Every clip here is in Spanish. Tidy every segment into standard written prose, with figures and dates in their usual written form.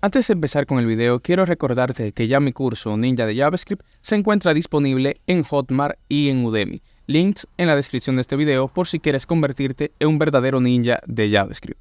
Antes de empezar con el video, quiero recordarte que ya mi curso Ninja de JavaScript se encuentra disponible en Hotmart y en Udemy. Links en la descripción de este video por si quieres convertirte en un verdadero ninja de JavaScript.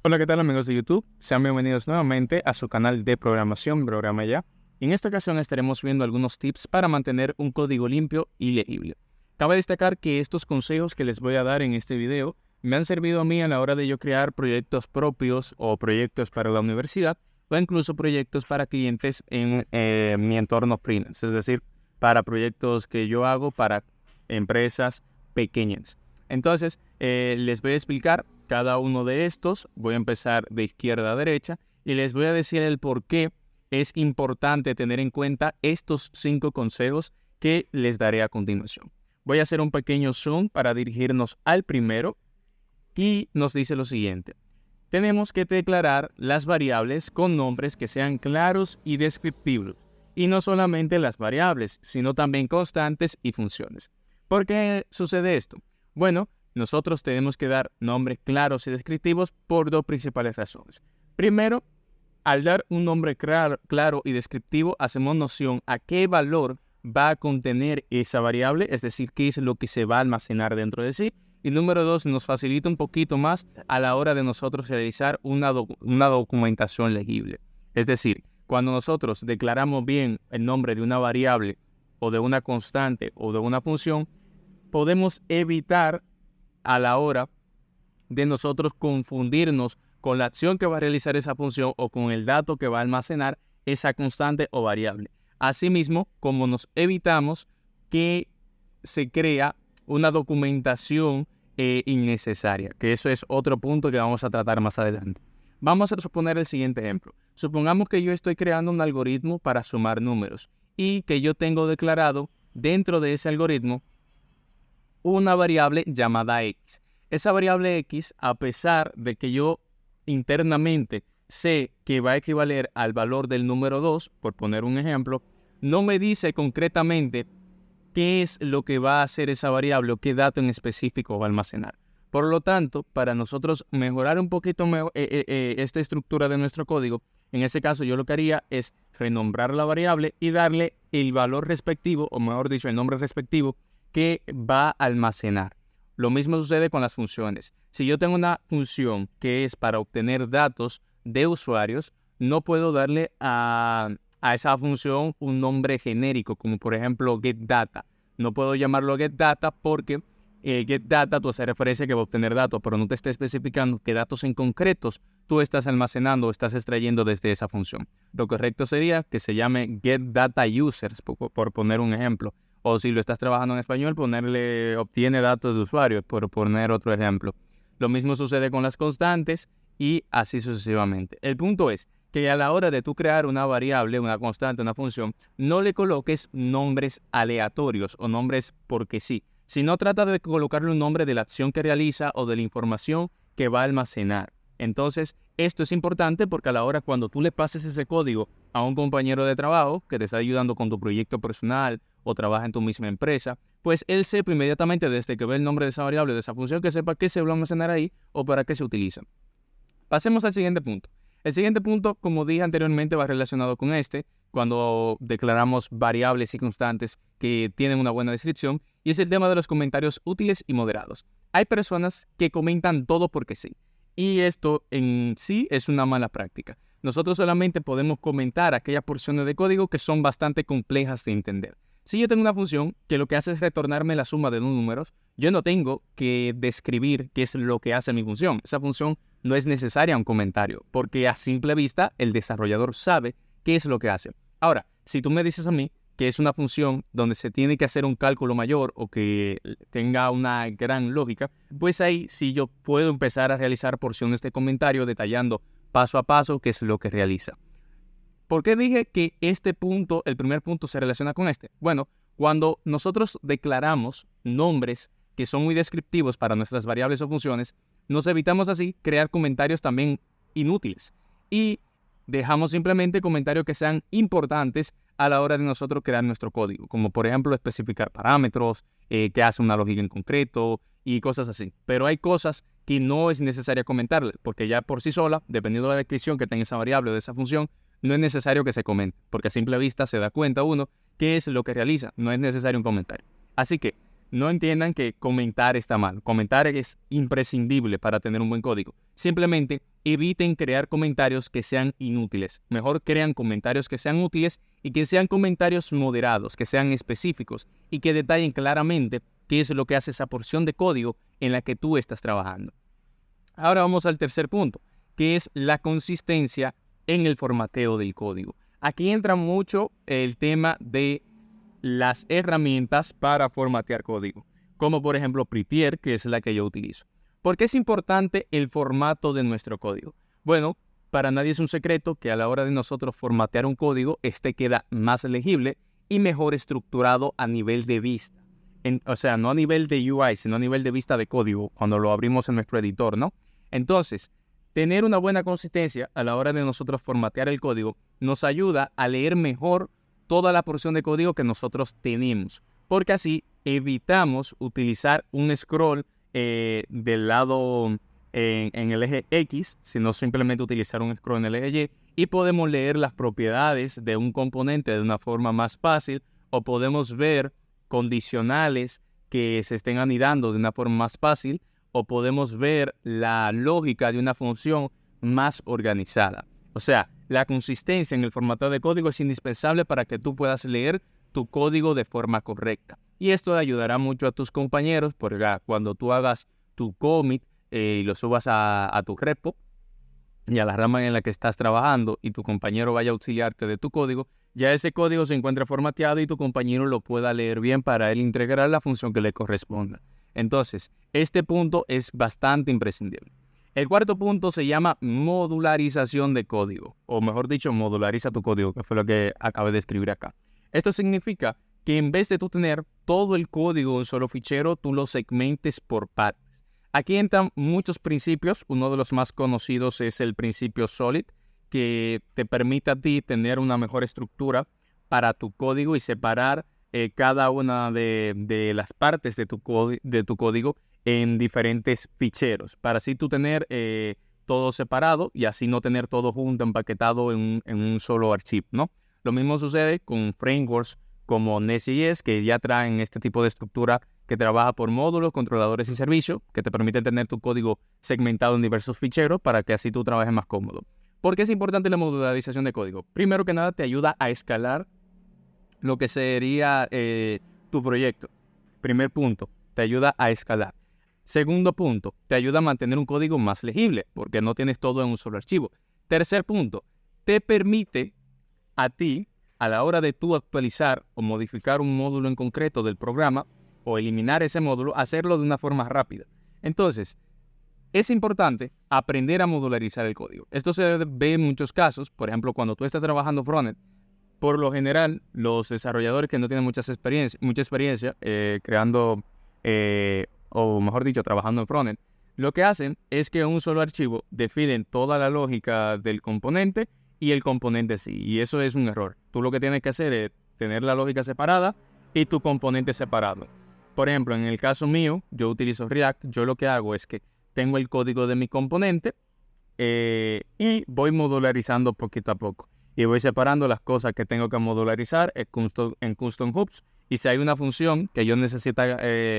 Hola, ¿qué tal amigos de YouTube? Sean bienvenidos nuevamente a su canal de programación, Programa Ya. Y en esta ocasión estaremos viendo algunos tips para mantener un código limpio y legible. Cabe destacar que estos consejos que les voy a dar en este video me han servido a mí a la hora de yo crear proyectos propios o proyectos para la universidad, o incluso proyectos para clientes en mi entorno freelance, es decir, para proyectos que yo hago para empresas pequeñas. Entonces, les voy a explicar cada uno de estos. Voy a empezar de izquierda a derecha y les voy a decir el por qué es importante tener en cuenta estos 5 consejos que les daré a continuación. Voy a hacer un pequeño zoom para dirigirnos al primero y nos dice lo siguiente. Tenemos que declarar las variables con nombres que sean claros y descriptivos, y no solamente las variables, sino también constantes y funciones. ¿Por qué sucede esto? Bueno, nosotros tenemos que dar nombres claros y descriptivos por 2 principales razones. Primero, al dar un nombre claro y descriptivo, hacemos noción a qué valor va a contener esa variable, es decir, qué es lo que se va a almacenar dentro de sí. Y número 2, nos facilita un poquito más a la hora de nosotros realizar una documentación legible. Es decir, cuando nosotros declaramos bien el nombre de una variable o de una constante o de una función, podemos evitar a la hora de nosotros confundirnos con la acción que va a realizar esa función o con el dato que va a almacenar esa constante o variable. Asimismo, como nos evitamos que se crea una documentación innecesaria, que eso es otro punto que vamos a tratar más adelante. Vamos a suponer el siguiente ejemplo. Supongamos que yo estoy creando un algoritmo para sumar números y que yo tengo declarado dentro de ese algoritmo una variable llamada x. Esa variable x, a pesar de que yo internamente sé que va a equivaler al valor del número 2, por poner un ejemplo, no me dice concretamente qué es lo que va a hacer esa variable o qué dato en específico va a almacenar. Por lo tanto, para nosotros mejorar un poquito esta estructura de nuestro código, en ese caso yo lo que haría es renombrar la variable y darle el valor respectivo, o mejor dicho, el nombre respectivo que va a almacenar. Lo mismo sucede con las funciones. Si yo tengo una función que es para obtener datos de usuarios, no puedo darle a esa función un nombre genérico, como por ejemplo getData. No puedo llamarlo getData porque getData tú haces referencia que va a obtener datos, pero no te está especificando qué datos en concretos tú estás almacenando o estás extrayendo desde esa función. Lo correcto sería que se llame getDataUsers, por poner un ejemplo. O si lo estás trabajando en español, ponerle obtiene datos de usuario, por poner otro ejemplo. Lo mismo sucede con las constantes y así sucesivamente. El punto es que a la hora de tú crear una variable, una constante, una función, no le coloques nombres aleatorios o nombres porque sí, sino trata de colocarle un nombre de la acción que realiza o de la información que va a almacenar. Entonces, esto es importante porque a la hora cuando tú le pases ese código a un compañero de trabajo que te está ayudando con tu proyecto personal o trabaja en tu misma empresa, pues él sepa inmediatamente desde que ve el nombre de esa variable, de esa función, que sepa qué se va a almacenar ahí o para qué se utiliza. Pasemos al siguiente punto. El siguiente punto, como dije anteriormente, va relacionado con este, cuando declaramos variables y constantes que tienen una buena descripción, y es el tema de los comentarios útiles y moderados. Hay personas que comentan todo porque sí, y esto en sí es una mala práctica. Nosotros solamente podemos comentar aquellas porciones de código que son bastante complejas de entender. Si yo tengo una función que lo que hace es retornarme la suma de 2 números, yo no tengo que describir qué es lo que hace mi función. Esa función no es necesaria un comentario, porque a simple vista el desarrollador sabe qué es lo que hace. Ahora, si tú me dices a mí que es una función donde se tiene que hacer un cálculo mayor o que tenga una gran lógica, pues ahí sí yo puedo empezar a realizar porciones de comentario detallando paso a paso qué es lo que realiza. ¿Por qué dije que este punto, el primer punto, se relaciona con este? Bueno, cuando nosotros declaramos nombres que son muy descriptivos para nuestras variables o funciones, nos evitamos así crear comentarios también inútiles y dejamos simplemente comentarios que sean importantes a la hora de nosotros crear nuestro código, como por ejemplo especificar parámetros, que hace una lógica en concreto y cosas así. Pero hay cosas que no es necesario comentarle, porque ya por sí sola, dependiendo de la descripción que tenga esa variable o de esa función, no es necesario que se comente, porque a simple vista se da cuenta uno qué es lo que realiza, no es necesario un comentario. Así que no entiendan que comentar está mal, comentar es imprescindible para tener un buen código. Simplemente eviten crear comentarios que sean inútiles. Mejor crean comentarios que sean útiles y que sean comentarios moderados, que sean específicos y que detallen claramente qué es lo que hace esa porción de código en la que tú estás trabajando. Ahora vamos al tercer punto, que es la consistencia en el formateo del código. Aquí entra mucho el tema de las herramientas para formatear código, como por ejemplo Prettier, que es la que yo utilizo. ¿Por qué es importante el formato de nuestro código? Bueno, para nadie es un secreto que a la hora de nosotros formatear un código, este queda más legible y mejor estructurado a nivel de vista. O sea, no a nivel de UI, sino a nivel de vista de código, cuando lo abrimos en nuestro editor, ¿no? Entonces, tener una buena consistencia a la hora de nosotros formatear el código nos ayuda a leer mejor toda la porción de código que nosotros tenemos, porque así evitamos utilizar un scroll del lado en el eje X, sino simplemente utilizar un scroll en el eje Y, y podemos leer las propiedades de un componente de una forma más fácil, o podemos ver condicionales que se estén anidando de una forma más fácil, o podemos ver la lógica de una función más organizada. O sea, la consistencia en el formato de código es indispensable para que tú puedas leer tu código de forma correcta. Y esto ayudará mucho a tus compañeros, porque cuando tú hagas tu commit y lo subas a tu repo y a la rama en la que estás trabajando y tu compañero vaya a auxiliarte de tu código, ya ese código se encuentra formateado y tu compañero lo pueda leer bien para él integrar la función que le corresponda. Entonces, este punto es bastante imprescindible. El cuarto punto se llama modularización de código, o mejor dicho, modulariza tu código, que fue lo que acabé de escribir acá. Esto significa que en vez de tú tener todo el código en un solo fichero, tú lo segmentes por partes. Aquí entran muchos principios. Uno de los más conocidos es el principio SOLID, que te permite a ti tener una mejor estructura para tu código y separar cada una de las partes de tu código en diferentes ficheros, para así tú tener todo separado y así no tener todo junto, empaquetado en un solo archivo, ¿no? Lo mismo sucede con frameworks como Nest.js, que ya traen este tipo de estructura que trabaja por módulos, controladores y servicios, que te permiten tener tu código segmentado en diversos ficheros para que así tú trabajes más cómodo. ¿Por qué es importante la modularización de código? Primero que nada, te ayuda a escalar lo que sería tu proyecto. Primer punto, te ayuda a escalar. Segundo punto, te ayuda a mantener un código más legible, porque no tienes todo en un solo archivo. Tercer punto, te permite a ti, a la hora de tú actualizar o modificar un módulo en concreto del programa, o eliminar ese módulo, hacerlo de una forma rápida. Entonces, es importante aprender a modularizar el código. Esto se ve en muchos casos. Por ejemplo, cuando tú estás trabajando frontend, por lo general, los desarrolladores que no tienen mucha experiencia creando, o mejor dicho, trabajando en frontend, lo que hacen es que en un solo archivo definen toda la lógica del componente y el componente sí. Y eso es un error. Tú lo que tienes que hacer es tener la lógica separada y tu componente separado. Por ejemplo, en el caso mío, yo utilizo React. Yo lo que hago es que tengo el código de mi componente y voy modularizando poquito a poco. Y voy separando las cosas que tengo que modularizar en custom hooks. Y si hay una función que yo necesito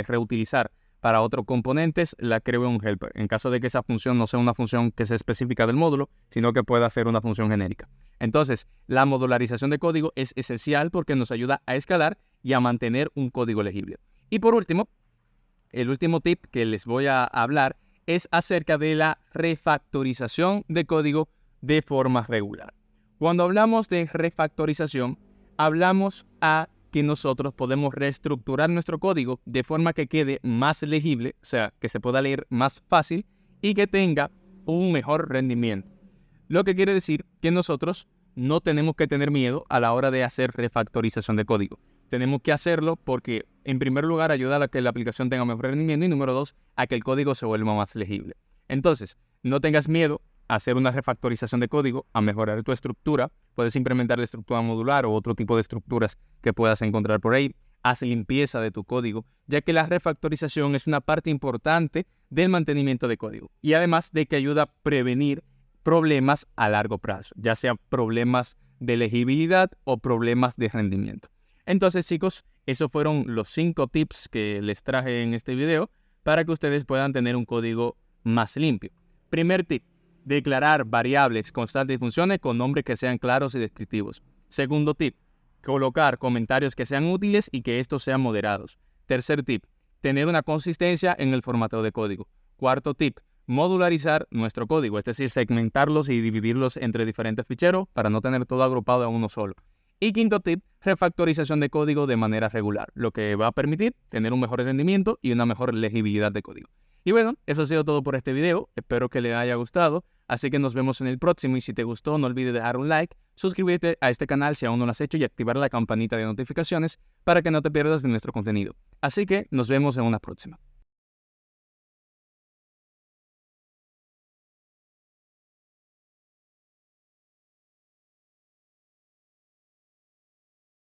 reutilizar para otros componentes, la creo en un helper. En caso de que esa función no sea una función que sea específica del módulo, sino que pueda ser una función genérica. Entonces, la modularización de código es esencial porque nos ayuda a escalar y a mantener un código legible. Y por último, el último tip que les voy a hablar es acerca de la refactorización de código de forma regular. Cuando hablamos de refactorización, hablamos a que nosotros podemos reestructurar nuestro código de forma que quede más legible, o sea, que se pueda leer más fácil y que tenga un mejor rendimiento. Lo que quiere decir que nosotros no tenemos que tener miedo a la hora de hacer refactorización de código. Tenemos que hacerlo porque, en primer lugar, ayuda a que la aplicación tenga mejor rendimiento y, número dos, a que el código se vuelva más legible. Entonces, no tengas miedo a hacer una refactorización de código, a mejorar tu estructura. Puedes implementar la estructura modular o otro tipo de estructuras que puedas encontrar por ahí. haz limpieza de tu código, ya que la refactorización es una parte importante del mantenimiento de código y además de que ayuda a prevenir problemas a largo plazo, ya sea problemas de legibilidad o problemas de rendimiento. Entonces, chicos, esos fueron los 5 tips que les traje en este video para que ustedes puedan tener un código más limpio. Primer tip: declarar variables, constantes y funciones con nombres que sean claros y descriptivos. Segundo tip: colocar comentarios que sean útiles y que estos sean moderados. Tercer tip: tener una consistencia en el formateo de código. Cuarto tip: modularizar nuestro código, es decir, segmentarlos y dividirlos entre diferentes ficheros para no tener todo agrupado en uno solo. Y quinto tip: refactorización de código de manera regular, lo que va a permitir tener un mejor rendimiento y una mejor legibilidad de código. Y bueno, eso ha sido todo por este video, espero que les haya gustado, así que nos vemos en el próximo y si te gustó no olvides dejar un like, suscribirte a este canal si aún no lo has hecho y activar la campanita de notificaciones para que no te pierdas de nuestro contenido. Así que nos vemos en una próxima.